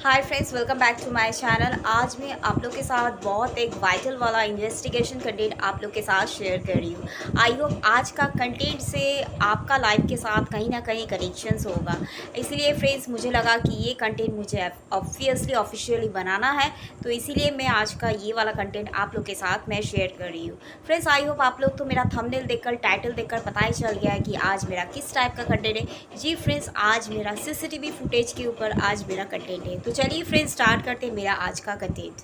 Hi friends, welcome back to my channel. आज मैं आप लोग के साथ बहुत एक वाइटल वाला इन्वेस्टिगेशन कंटेंट आप लोग के साथ शेयर कर रही हूँ। आई होप आज का कंटेंट से आपका लाइफ के साथ कहीं ना कहीं कनेक्शंस होगा। इसलिए फ्रेंड्स मुझे लगा कि ये कंटेंट मुझे ऑब्वियसली ऑफिशियली बनाना है, तो इसीलिए मैं आज का ये वाला कंटेंट आप लोग के साथ मैं शेयर कर रही हूँ। फ्रेंड्स आई होप आप लोग तो मेरा थंबनेल देखकर, टाइटल देखकर पता ही चल गया है कि आज मेरा किस टाइप का कंटेंट है। जी फ्रेंड्स, आज मेरा सीसीटीवी फुटेज के ऊपर आज मेरा कंटेंट है। तो चलिए फ्रेंड्स स्टार्ट करते हैं मेरा आज का कंटेंट।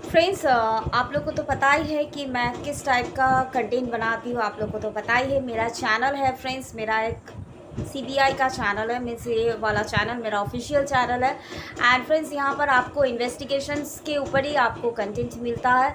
फ्रेंड्स आप लोग को तो पता ही है कि मैं किस टाइप का कंटेंट बनाती हूँ। आप लोग को तो पता ही है, मेरा चैनल है फ्रेंड्स, मेरा एक सीबीआई का चैनल है। मीन्स ये वाला चैनल मेरा ऑफिशियल चैनल है। एंड फ्रेंड्स यहाँ पर आपको इन्वेस्टिगेशंस के ऊपर ही आपको कंटेंट मिलता है।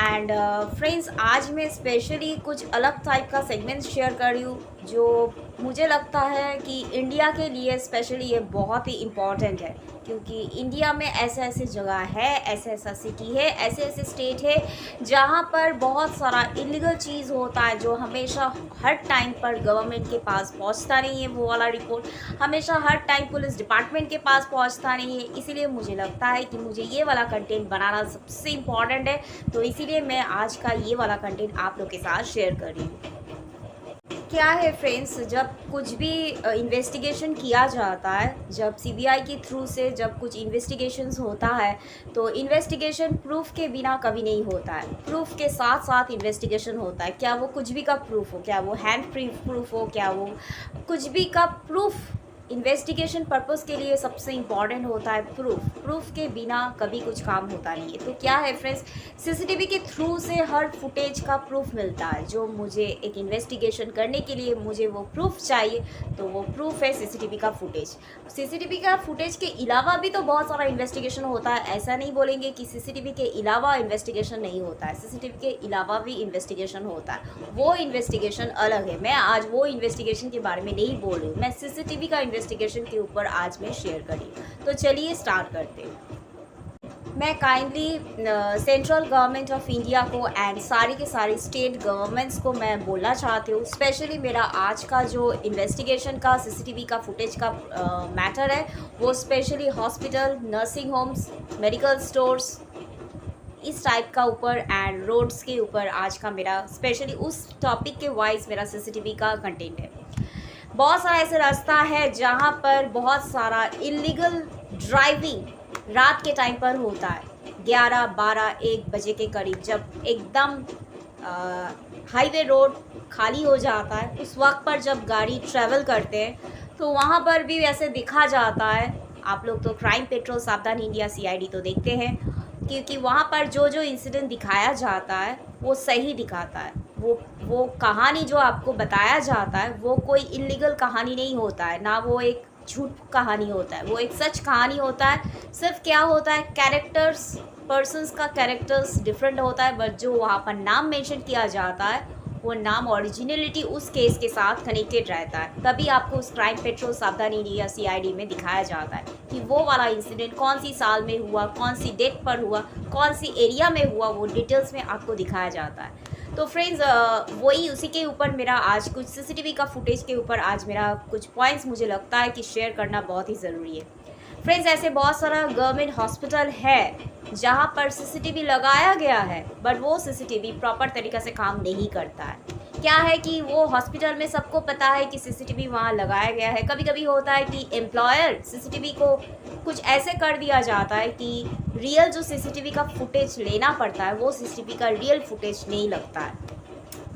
एंड फ्रेंड्स आज मैं स्पेशली कुछ अलग टाइप का सेगमेंट शेयर कर रही हूँ, जो मुझे लगता है कि इंडिया के लिए स्पेशली ये बहुत ही इम्पॉर्टेंट है। क्योंकि इंडिया में ऐसे ऐसे जगह है, ऐसे ऐसा सिटी है, ऐसे ऐसे स्टेट है जहाँ पर बहुत सारा इलीगल चीज़ होता है, जो हमेशा हर टाइम पर गवर्नमेंट के पास पहुँचता नहीं है। वो वाला रिपोर्ट हमेशा हर टाइम पुलिस डिपार्टमेंट के पास पहुँचता नहीं है। इसीलिए मुझे लगता है कि मुझे ये वाला कंटेंट बनाना सबसे इम्पॉर्टेंट है। तो इसीलिए मैं आज का ये वाला कंटेंट आप लोग के साथ शेयर कर रही हूँ। क्या है फ्रेंड्स, जब कुछ भी इन्वेस्टिगेशन किया जाता है, जब सीबीआई के थ्रू से जब कुछ इन्वेस्टिगेशंस होता है, तो इन्वेस्टिगेशन प्रूफ के बिना कभी नहीं होता है। प्रूफ के साथ साथ इन्वेस्टिगेशन होता है। क्या वो कुछ भी का प्रूफ हो, क्या वो हैंड प्रूफ हो, क्या वो कुछ भी का प्रूफ, इन्वेस्टिगेशन पर्पस के लिए सबसे इम्पॉर्टेंट होता है प्रूफ। प्रूफ के बिना कभी कुछ काम होता नहीं है। तो क्या है फ्रेंड्स, सीसीटीवी के थ्रू से हर फुटेज का प्रूफ मिलता है। जो मुझे एक इन्वेस्टिगेशन करने के लिए मुझे वो प्रूफ चाहिए, तो वो प्रूफ है सीसीटीवी का फुटेज। सीसीटीवी का फुटेज के अलावा भी तो बहुत सारा इन्वेस्टिगेशन होता है। ऐसा नहीं बोलेंगे कि सीसीटीवी के अलावा इन्वेस्टिगेशन नहीं होता है। सीसीटीवी के अलावा भी इन्वेस्टिगेशन होता है, वो इन्वेस्टिगेशन अलग है। मैं आज वो इन्वेस्टिगेशन के बारे में नहीं बोल रही हूँ, मैं सीसीटीवी का इन्वेस्टिगेशन के ऊपर आज मैं शेयर करी। तो चलिए स्टार्ट करते हैं। मैं kindly central government of India को एंड सारी के सारी स्टेट गवर्नमेंट्स को मैं बोलना चाहती हूँ। स्पेशली मेरा आज का जो इन्वेस्टिगेशन का सीसीटीवी का फुटेज का मैटर है, वो specially hospital, nursing homes, medical stores, इस टाइप का ऊपर एंड रोड्स के ऊपर आज का मेरा स्पेशली उस टॉपिक के वाइज मेरा सीसीटीवी का कंटेंट है। बहुत सारा ऐसे रास्ता है जहाँ पर बहुत सारा इलीगल ड्राइविंग रात के टाइम पर होता है। 11, 12, 1 बजे के करीब जब एकदम हाईवे रोड खाली हो जाता है, उस वक्त पर जब गाड़ी ट्रैवल करते हैं, तो वहाँ पर भी ऐसे दिखा जाता है। आप लोग तो क्राइम पेट्रोल, सावधान इंडिया, सीआईडी तो देखते हैं, क्योंकि वहाँ पर जो जो इंसिडेंट दिखाया जाता है वो सही दिखाता है। वो कहानी जो आपको बताया जाता है वो कोई इलीगल कहानी नहीं होता है, ना वो एक झूठ कहानी होता है, वो एक सच कहानी होता है। सिर्फ क्या होता है, कैरेक्टर्स, पर्सन्स का कैरेक्टर्स डिफरेंट होता है, बट जो वहाँ पर नाम मेंशन किया जाता है वो नाम ओरिजिनलिटी उस केस के साथ कनेक्टेड रहता है। तभी आपको उस क्राइम पेट्रोल, सावधान इंडिया, सीआईडी में दिखाया जाता है कि वो वाला इंसिडेंट कौन सी साल में हुआ, कौन सी डेट पर हुआ, कौन सी एरिया में हुआ, वो डिटेल्स में आपको दिखाया जाता है। तो फ्रेंड्स वही उसी के ऊपर मेरा आज कुछ सीसीटीवी का फुटेज के ऊपर आज मेरा कुछ पॉइंट्स मुझे लगता है कि शेयर करना बहुत ही ज़रूरी है। फ्रेंड्स ऐसे बहुत सारा गवर्नमेंट हॉस्पिटल है जहाँ पर सीसीटीवी लगाया गया है, बट वो सीसीटीवी प्रॉपर तरीक़े से काम नहीं करता है। क्या है कि वो हॉस्पिटल में सबको पता है कि सीसीटीवी वहाँ लगाया गया है। कभी कभी होता है कि एम्प्लॉयर सीसीटीवी को कुछ ऐसे कर दिया जाता है कि रियल जो सीसीटीवी का फुटेज लेना पड़ता है वो सीसीटीवी का रियल फुटेज नहीं लगता है।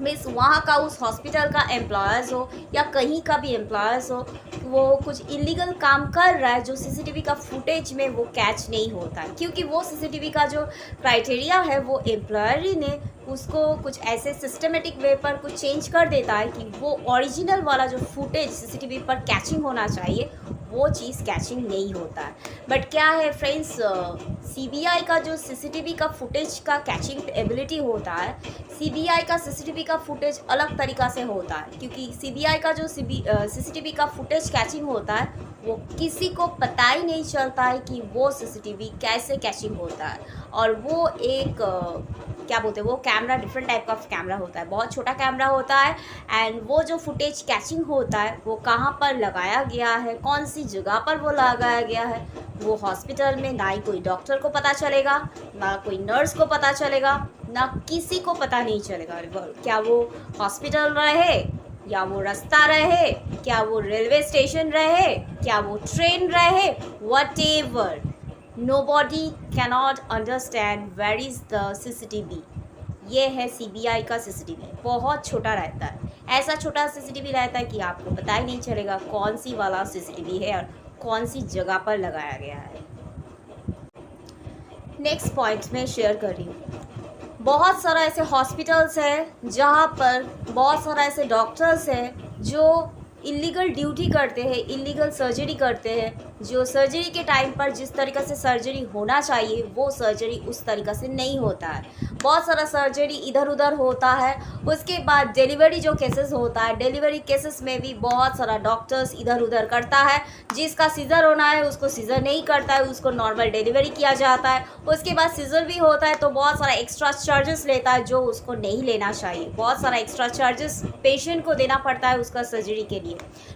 मीन्स वहाँ का उस हॉस्पिटल का एम्प्लॉयज़ हो या कहीं का भी एम्प्लॉयज़ हो, वो कुछ इलीगल काम कर रहा है जो सीसीटीवी का फुटेज में वो कैच नहीं होता है। क्योंकि वो सीसीटीवी का जो क्राइटेरिया है वो एम्प्लॉयर ही ने उसको कुछ ऐसे सिस्टमेटिक वे पर कुछ चेंज कर देता है कि वो ओरिजिनल वाला जो फुटेज सीसीटीवी पर कैचिंग होना चाहिए वो चीज़ कैचिंग नहीं होता है। बट क्या है फ्रेंड्स, सीबीआई का जो सीसीटीवी का फुटेज का कैचिंग एबिलिटी होता है, सीबीआई का सीसीटीवी का फुटेज अलग तरीक़ा से होता है। क्योंकि सीबीआई का जो सीसीटीवी का फुटेज कैचिंग होता है वो किसी को पता ही नहीं चलता है कि वो सीसीटीवी कैसे कैचिंग होता है। और वो एक क्या बोलते हैं, वो कैमरा डिफरेंट टाइप का कैमरा होता है, बहुत छोटा कैमरा होता है। एंड वो जो फुटेज कैचिंग होता है वो कहाँ पर लगाया गया है, कौन सी जगह पर वो लगाया गया है, वो हॉस्पिटल में ना ही कोई डॉक्टर को पता चलेगा, ना कोई नर्स को पता चलेगा, ना किसी को पता नहीं चलेगा क्या वो हॉस्पिटल रहे या वो रास्ता रहे, क्या वो रेलवे स्टेशन रहे, क्या वो ट्रेन रहे, whatever, nobody cannot understand where is the CCTV. ये है सीबीआई का सीसीटीवी। बहुत छोटा रहता है, ऐसा छोटा सीसीटीवी रहता है कि आपको पता ही नहीं चलेगा कौन सी वाला सीसीटीवी है और कौन सी जगह पर लगाया गया है। नेक्स्ट पॉइंट में शेयर कर रही हूँ। बहुत सारा ऐसे हॉस्पिटल्स है जहाँ पर बहुत सारा ऐसे डॉक्टर्स हैं जो इलीगल ड्यूटी करते हैं, इलीगल सर्जरी करते हैं, जो सर्जरी के टाइम पर जिस तरीक़ा से सर्जरी होना चाहिए वो सर्जरी उस तरीक़ा से नहीं होता है। बहुत सारा सर्जरी इधर उधर होता है। उसके बाद डिलीवरी जो केसेस होता है, डिलीवरी केसेस में भी बहुत सारा डॉक्टर्स इधर उधर करता है। जिसका सीज़र होना है उसको सीज़र नहीं करता है, उसको नॉर्मल डिलीवरी किया जाता है। उसके बाद सीज़र भी होता है तो बहुत सारा एक्स्ट्रा चार्जेस लेता है जो उसको नहीं लेना चाहिए। बहुत सारा एक्स्ट्रा चार्जेस पेशेंट को देना पड़ता है उसका सर्जरी के लिए।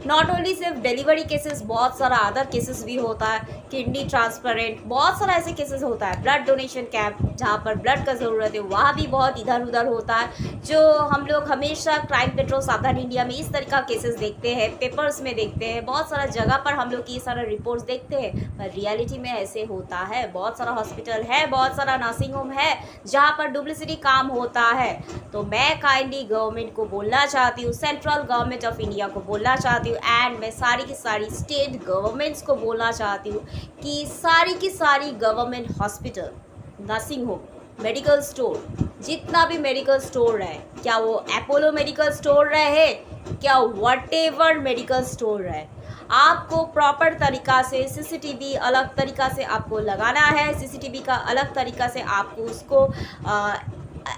नॉट ओनली सिर्फ डिलीवरी केसेस, बहुत सारा अदर केसेस भी होता है, किडनी ट्रांसप्लांट, बहुत सारा ऐसे केसेस होता है। ब्लड डोनेशन कैंप जहाँ पर ब्लड का ज़रूरत है वहाँ भी बहुत इधर उधर होता है, जो हम लोग हमेशा क्राइम पेट्रोल सावधान इंडिया में इस तरह का केसेस देखते हैं, पेपर्स में देखते हैं, बहुत सारा जगह पर हम लोग ये सारा रिपोर्ट्स देखते हैं, पर रियलिटी में ऐसे होता है। बहुत सारा हॉस्पिटल है, बहुत सारा नर्सिंग होम है जहाँ पर डुप्लिसिटी काम होता है। तो मैं काइंडली गवर्नमेंट को बोलना चाहती हूँ, सेंट्रल गवर्नमेंट ऑफ इंडिया को बोलना चाहती हूँ एंड मैं सारी की सारी स्टेट गवर्नमेंट्स को बोलना चाहती हूँ कि सारी की सारी government hospital, nursing home, medical store, जितना भी मेडिकल स्टोर है, क्या वो अपोलो मेडिकल स्टोर रहे, क्या व्हाटएवर मेडिकल रहे है, आपको प्रॉपर तरीक़ा से सीसीटीवी अलग तरीक़ा से आपको लगाना है। सीसीटीवी का अलग तरीक़ा से आपको उसको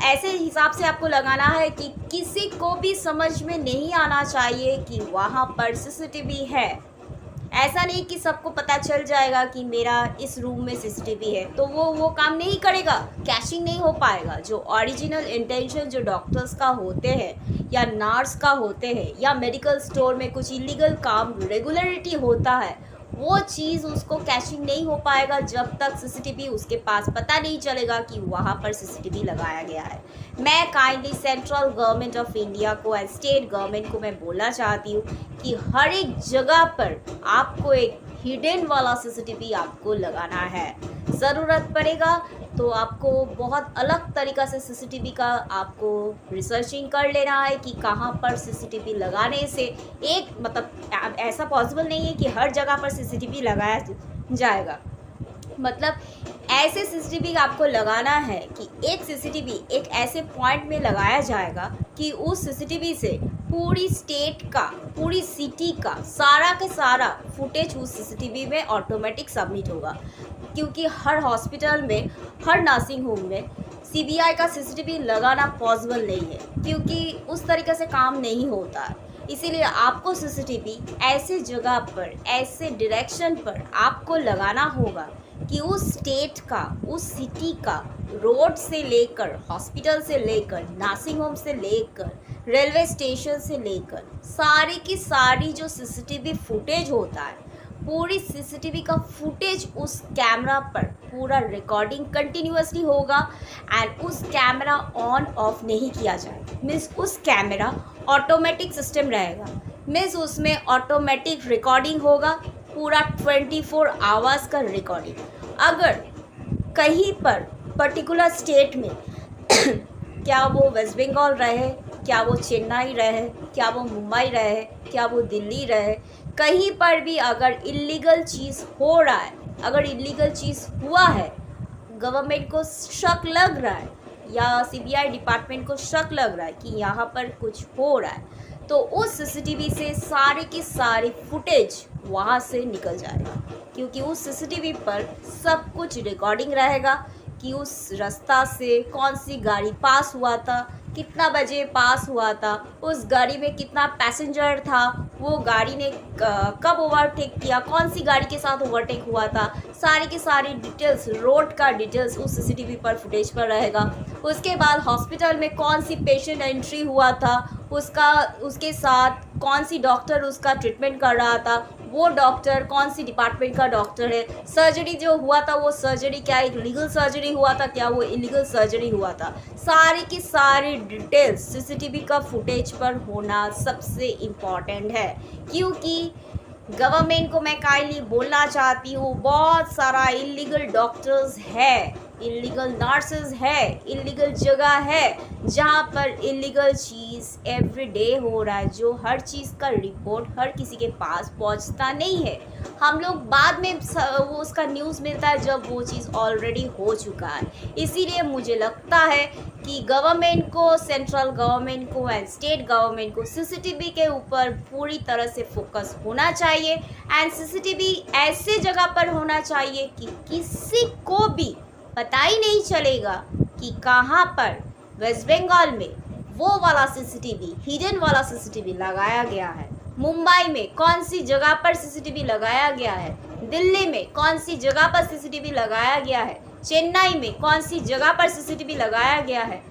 ऐसे हिसाब से आपको लगाना है कि किसी को भी समझ में नहीं आना चाहिए कि वहाँ पर सीसीटीवी है। ऐसा नहीं कि सबको पता चल जाएगा कि मेरा इस रूम में सीसीटीवी है, तो वो काम नहीं करेगा, कैशिंग नहीं हो पाएगा। जो ओरिजिनल इंटेंशन जो डॉक्टर्स का होते हैं या नर्स का होते हैं या मेडिकल स्टोर में कुछ इलीगल काम रेगुलरिटी होता है, वो चीज़ उसको कैशिंग नहीं हो पाएगा जब तक सीसीटीवी उसके पास पता नहीं चलेगा कि वहाँ पर सीसीटीवी लगाया गया है। मैं kindly central government of India को एंड स्टेट गवर्नमेंट को मैं बोलना चाहती हूँ कि हर एक जगह पर आपको एक हिडन वाला सीसीटीवी आपको लगाना है। ज़रूरत पड़ेगा तो आपको बहुत अलग तरीक़ा से सीसीटीवी का आपको रिसर्चिंग कर लेना है कि कहाँ पर सीसीटीवी लगाने से एक मतलब ऐसा पॉसिबल नहीं है कि हर जगह पर सीसीटीवी लगाया जाएगा। मतलब ऐसे सीसीटीवी आपको लगाना है कि एक सीसीटीवी एक ऐसे पॉइंट में लगाया जाएगा कि उस सीसीटीवी से पूरी स्टेट का, पूरी सिटी का सारा के सारा फुटेज उस सीसीटीवी में ऑटोमेटिक सबमिट होगा। क्योंकि हर हॉस्पिटल में, हर नर्सिंग होम में सीबीआई का सीसीटीवी लगाना पॉसिबल नहीं है, क्योंकि उस तरीके से काम नहीं होता है। इसीलिए आपको सीसीटीवी ऐसे जगह पर, ऐसे डायरेक्शन पर आपको लगाना होगा कि उस स्टेट का, उस सिटी का, रोड से लेकर, हॉस्पिटल से लेकर, नर्सिंग होम से लेकर, रेलवे स्टेशन से लेकर सारी की सारी जो सीसीटीवी फुटेज होता है, पूरी सीसीटीवी का फुटेज उस कैमरा पर पूरा रिकॉर्डिंग कंटिन्यूअसली होगा एंड उस कैमरा ऑन ऑफ नहीं किया जाएगा। मीन्स उस कैमरा ऑटोमेटिक सिस्टम रहेगा, मीन्स उसमें ऑटोमेटिक रिकॉर्डिंग होगा, पूरा 24 आवर्स का रिकॉर्डिंग। अगर कहीं पर पर्टिकुलर स्टेट में क्या वो वेस्ट बंगाल रहे, क्या वो चेन्नई रहे, क्या वो मुंबई रहे, क्या वो दिल्ली रहे, कहीं पर भी अगर इलीगल चीज़ हो रहा है, अगर इलीगल चीज़ हुआ है, गवर्नमेंट को शक लग रहा है या सीबीआई डिपार्टमेंट को शक लग रहा है कि यहाँ पर कुछ हो रहा है, तो उस सीसीटीवी से सारे की सारी फुटेज वहाँ से निकल जाएगा। क्योंकि उस सीसीटीवी पर सब कुछ रिकॉर्डिंग रहेगा कि उस रास्ता से कौन सी गाड़ी पास हुआ था, कितना बजे पास हुआ था, उस गाड़ी में कितना पैसेंजर था, वो गाड़ी ने कब ओवरटेक किया, कौन सी गाड़ी के साथ ओवरटेक हुआ था, सारी की सारी डिटेल्स, रोड का डिटेल्स उस सीसीटीवी पर फुटेज पर रहेगा। उसके बाद हॉस्पिटल में कौन सी पेशेंट एंट्री हुआ था, उसके साथ कौन सी डॉक्टर उसका ट्रीटमेंट कर रहा था, वो डॉक्टर कौन सी डिपार्टमेंट का डॉक्टर है, सर्जरी जो हुआ था वो सर्जरी क्या एक लीगल सर्जरी हुआ था, क्या वो इलीगल सर्जरी हुआ था, सारी की सारी डिटेल्स सीसीटीवी का फुटेज पर होना सबसे इम्पॉर्टेंट है। क्योंकि गवर्नमेंट को मैं काइंडली बोलना चाहती हूँ, बहुत सारा इलीगल डॉक्टर्स है, इलीगल नर्सेज है, इलीगल जगह है जहाँ पर इलीगल चीज़ एवरी डे हो रहा है, जो हर चीज़ का रिपोर्ट हर किसी के पास पहुँचता नहीं है। हम लोग बाद में वो उसका न्यूज़ मिलता है जब वो चीज़ ऑलरेडी हो चुका है। इसीलिए मुझे लगता है कि गवर्नमेंट को, सेंट्रल गवर्नमेंट को एंड स्टेट गवर्नमेंट को सीसीटीवी के ऊपर पूरी तरह से फोकस होना चाहिए। एंड सीसीटीवी ऐसे जगह पर होना चाहिए कि किसी को भी पता ही नहीं चलेगा कि कहाँ पर वेस्ट बंगाल में वो वाला सीसीटीवी, हिडन वाला सीसीटीवी लगाया गया है, मुंबई में कौन सी जगह पर सीसीटीवी लगाया गया है, दिल्ली में कौन सी जगह पर सीसीटीवी लगाया गया है, चेन्नई में कौन सी जगह पर सीसीटीवी लगाया गया है।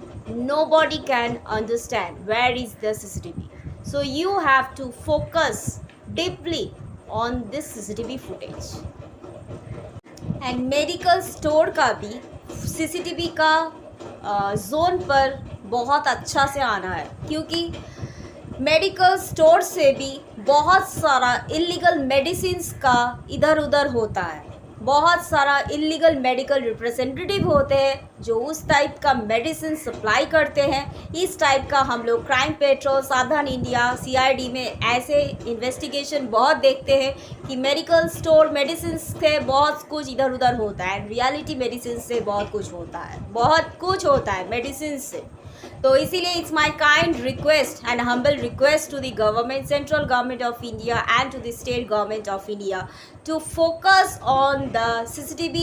Nobody can understand where is the CCTV. So you have to focus deeply on this CCTV footage. And medical store का भी सीसीटीवी का जोन पर बहुत अच्छा से आना है, क्योंकि मेडिकल स्टोर से भी बहुत सारा इलीगल मेडिसिन्स का इधर उधर होता है। बहुत सारा इलीगल मेडिकल रिप्रेजेंटेटिव होते हैं जो उस टाइप का मेडिसिन सप्लाई करते हैं। इस टाइप का हम लोग क्राइम पेट्रोल, सावधान इंडिया, सीआईडी में ऐसे इन्वेस्टिगेशन बहुत देखते हैं कि मेडिकल स्टोर मेडिसिन से बहुत कुछ इधर उधर होता है, रियलिटी मेडिसिन से बहुत कुछ होता है, बहुत कुछ होता है मेडिसिन से। तो इसीलिए it's my kind request and humble request to the government, central government of India and to the state government of India to focus on the CCTV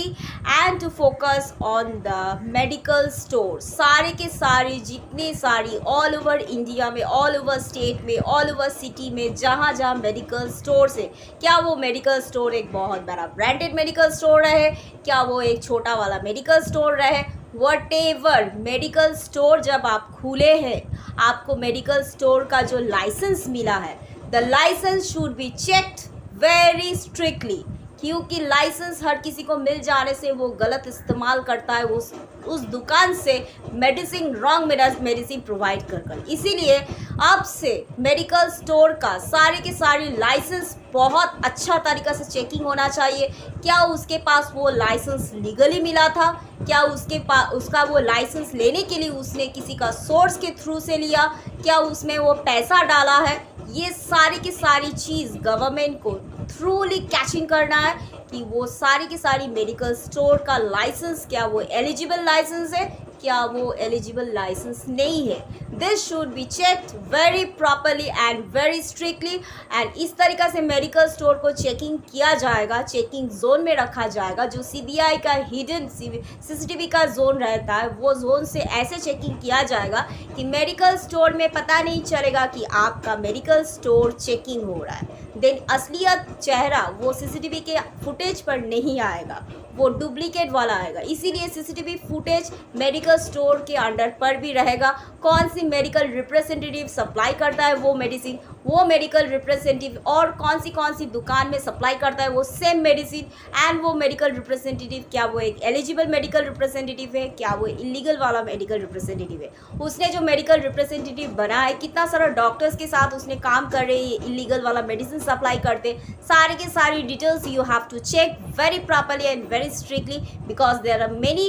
and to focus on the medical stores। सारे के सारे जितनी सारी all over India में, all over state में, all over city में जहाँ जहाँ मेडिकल स्टोर्स है, क्या वो मेडिकल स्टोर एक बहुत बड़ा ब्रांडेड मेडिकल स्टोर रहे, क्या वो एक छोटा वाला मेडिकल स्टोर रहे, वटेवर मेडिकल स्टोर जब आप खुले हैं, आपको मेडिकल स्टोर का जो लाइसेंस मिला है, the licence should be checked very strictly. क्योंकि लाइसेंस हर किसी को मिल जाने से वो गलत इस्तेमाल करता है उस दुकान से मेडिसिन, रॉन्ग मेडिसिन प्रोवाइड कर। इसीलिए अब से मेडिकल स्टोर का सारे के सारे लाइसेंस बहुत अच्छा तरीक़ा से चेकिंग होना चाहिए। क्या उसके पास वो लाइसेंस लीगली मिला था, क्या उसका वो लाइसेंस लेने के लिए उसने किसी का सोर्स के थ्रू से लिया, क्या उसमें वो पैसा डाला है, ये सारी की सारी चीज़ गवर्नमेंट को थ्रूली कैचिंग करना है कि वो सारी की सारी मेडिकल स्टोर का लाइसेंस, क्या वो एलिजिबल लाइसेंस है, क्या वो एलिजिबल लाइसेंस नहीं है। This should be checked very properly and very strictly. And इस तरीक़ा से मेडिकल स्टोर को चेकिंग किया जाएगा, चेकिंग जोन में रखा जाएगा। जो सीबीआई का हिडन सीसीटीवी का जोन रहता है, वो जोन से ऐसे चेकिंग किया जाएगा कि मेडिकल स्टोर में पता नहीं चलेगा कि आपका मेडिकल स्टोर चेकिंग हो रहा है। देन असलियत चेहरा वो सीसीटीवी के फुटेज पर नहीं आएगा, वो डुप्लीकेट वाला आएगा। इसीलिए सीसीटीवी फुटेज मेडिकल स्टोर के अंडर पर भी रहेगा। कौन सी मेडिकल रिप्रेजेंटेटिव सप्लाई करता है वो मेडिसिन, वो मेडिकल रिप्रेजेंटेटिव और कौन सी दुकान में सप्लाई करता है वो सेम मेडिसिन, एंड वो मेडिकल रिप्रेजेंटेटिव क्या वो एक एलिजिबल मेडिकल रिप्रेजेंटेटिव है, क्या वो इलीगल वाला मेडिकल रिप्रेजेंटेटिव है। उसने जो मेडिकल रिप्रेजेंटेटिव बना है, कितना सारा डॉक्टर्स के साथ उसने काम कर रहे हैं इलीगल वाला मेडिसिन सप्लाई करते, सारी के सारी details you have to check very properly and very strictly, because there are many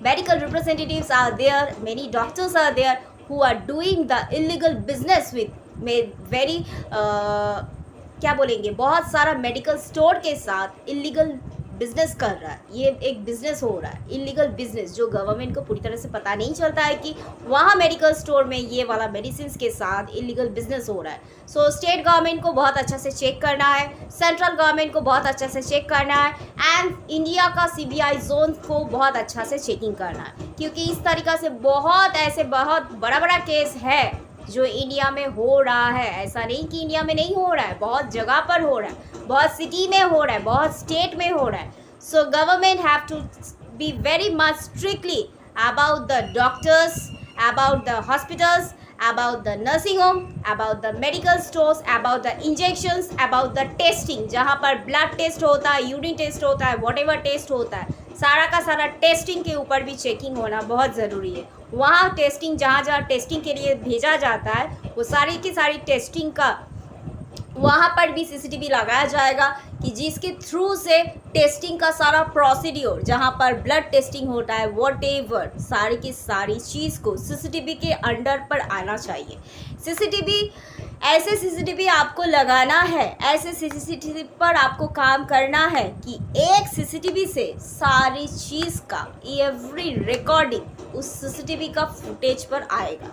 medical representatives are there, many doctors are there who are doing the illegal business with very क्या बोलेंगे, बहुत सारा medical store के साथ illegal business कर रहा है। ये एक बिजनेस हो रहा है, इलीगल बिजनेस, जो गवर्नमेंट को पूरी तरह से पता नहीं चलता है कि वहाँ मेडिकल स्टोर में ये वाला मेडिसिन के साथ इलीगल बिजनेस हो रहा है। सो स्टेट गवर्नमेंट को बहुत अच्छा से चेक करना है, सेंट्रल गवर्नमेंट को बहुत अच्छा से चेक करना है, एंड इंडिया का सीबीआई जोन को बहुत अच्छा से चेकिंग करना है। क्योंकि इस तरीक़ा से बहुत बड़ा केस है जो इंडिया में हो रहा है। ऐसा नहीं कि इंडिया में नहीं हो रहा है, बहुत जगह पर हो रहा है, बहुत सिटी में हो रहा है, बहुत स्टेट में हो रहा है। So government have to be very much strictly about the doctors, about the hospitals about the nursing home, about the medical stores, about the injections, about the testing, जहाँ पर ब्लड टेस्ट होता है, urine test होता है, what ever test होता है, सारा का सारा टेस्टिंग के ऊपर भी चेकिंग होना बहुत ज़रूरी है। वहाँ टेस्टिंग जहाँ जहाँ टेस्टिंग के लिए भेजा जाता है वो सारी की सारी टेस्टिंग का वहाँ पर भी सीसीटीवी लगाया जाएगा कि जिसके थ्रू से टेस्टिंग का सारा प्रोसीड्योर जहाँ पर ब्लड टेस्टिंग होता है वॉट एवर सारी की सारी चीज़ को सीसीटीवी के अंडर पर आना चाहिए। सीसीटीवी ऐसे सीसीटीवी आपको लगाना है, ऐसे सीसीटीवी पर आपको काम करना है कि एक सीसीटीवी से सारी चीज़ का एवरी रिकॉर्डिंग उस सीसीटीवी का फुटेज पर आएगा।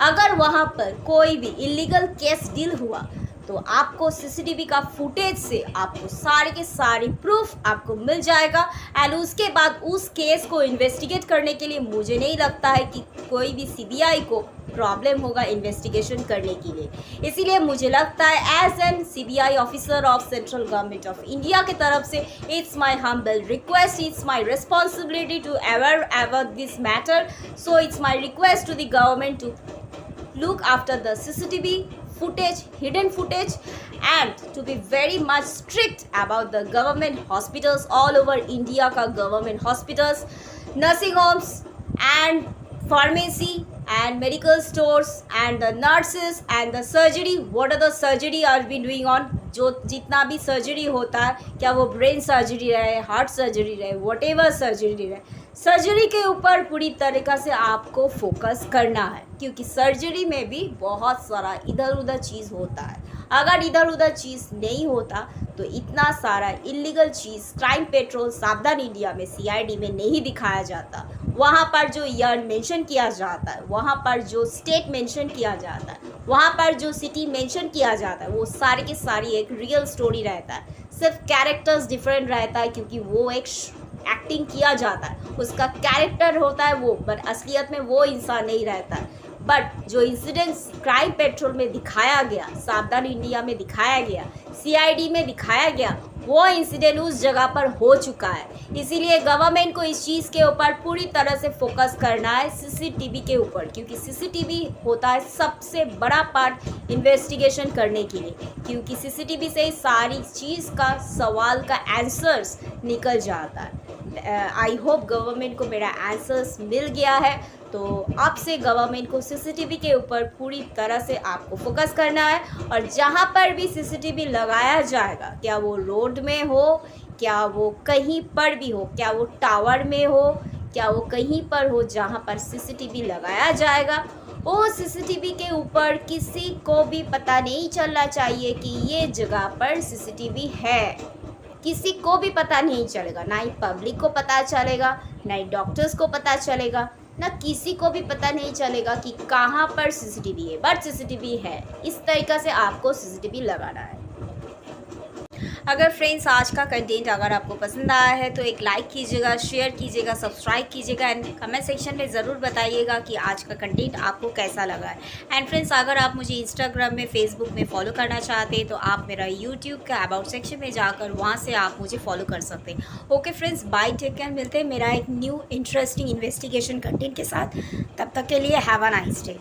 अगर वहाँ पर कोई भी इलीगल केस डील हुआ तो आपको सीसीटीवी का फुटेज से आपको सारे के सारे प्रूफ आपको मिल जाएगा एंड उसके बाद उस केस को इन्वेस्टिगेट करने के लिए मुझे नहीं लगता है कि कोई भी सीबीआई को प्रॉब्लम होगा इन्वेस्टिगेशन करने के लिए। इसीलिए मुझे लगता है as an CBI officer of central government of India की तरफ से it's my humble request, it's my responsibility to aware this matter, so it's my request to the government to look after the CCTV footage, hidden footage, and to be very much strict about the government hospitals all over India ka government hospitals, nursing homes and pharmacy and medical stores and the nurses and the surgery, what are the surgery are been doing on, जो जितना भी surgery होता है, क्या वो brain surgery रहे, heart surgery रहे, what ever surgery रहे, सर्जरी के ऊपर पूरी तरीक़ा से आपको फोकस करना है क्योंकि सर्जरी में भी बहुत सारा इधर उधर चीज़ होता है। अगर इधर उधर चीज़ नहीं होता तो इतना सारा इलीगल चीज़ क्राइम पेट्रोल सावधान इंडिया में सीआईडी में नहीं दिखाया जाता। वहाँ पर जो ईयर मेंशन किया जाता है, वहाँ पर जो स्टेट मेंशन किया जाता है, वहाँ पर जो सिटी मेंशन किया जाता है, वो सारी की सारी एक रियल स्टोरी रहता है। सिर्फ कैरेक्टर्स डिफरेंट रहता है क्योंकि वो एक एक्टिंग किया जाता है, उसका कैरेक्टर होता है वो, पर असलियत में वो इंसान नहीं रहता है। बट जो इंसिडेंट्स क्राइम पेट्रोल में दिखाया गया, सावधान इंडिया में दिखाया गया, सीआईडी में दिखाया गया, वो इंसिडेंट उस जगह पर हो चुका है। इसीलिए गवर्नमेंट को इस चीज़ के ऊपर पूरी तरह से फोकस करना है सीसीटीवी के ऊपर, क्योंकि सीसीटीवी होता है सबसे बड़ा पार्ट इन्वेस्टिगेशन करने के लिए, क्योंकि सीसीटीवी से सारी चीज़ का सवाल का आंसर्स निकल जाता है। आई होप गवर्नमेंट को मेरा आंसर्स मिल गया है। तो आपसे गवर्नमेंट को सीसीटीवी के ऊपर पूरी तरह से आपको फोकस करना है और जहाँ पर भी सीसीटीवी लगाया जाएगा, क्या वो रोड में हो, क्या वो कहीं पर भी हो, क्या वो टावर में हो, क्या वो कहीं पर हो, जहाँ पर सीसीटीवी लगाया जाएगा वो सीसीटीवी के ऊपर किसी को भी पता नहीं चलना चाहिए कि ये जगह पर सीसीटीवी है। किसी को भी पता नहीं चलेगा, ना ही पब्लिक को पता चलेगा, ना ही डॉक्टर्स को पता चलेगा, ना किसी को भी पता नहीं चलेगा कि कहाँ पर सीसीटीवी है, बट सीसीटीवी है। इस तरीक़ा से आपको सीसीटीवी लगाना है। अगर फ्रेंड्स आज का कंटेंट अगर आपको पसंद आया है तो एक लाइक कीजिएगा, शेयर कीजिएगा, सब्सक्राइब कीजिएगा एंड कमेंट सेक्शन में ज़रूर बताइएगा कि आज का कंटेंट आपको कैसा लगा है। एंड फ्रेंड्स अगर आप मुझे इंस्टाग्राम में, फेसबुक में फॉलो करना चाहते हैं तो आप मेरा यूट्यूब का अबाउट सेक्शन में जाकर वहाँ से आप मुझे फॉलो कर सकते हैं। Okay friends, bye, take care. मिलते हैं मेरा एक न्यू इंटरेस्टिंग इन्वेस्टिगेशन कंटेंट के साथ। तब तक के लिए हैव अ नाइस डे।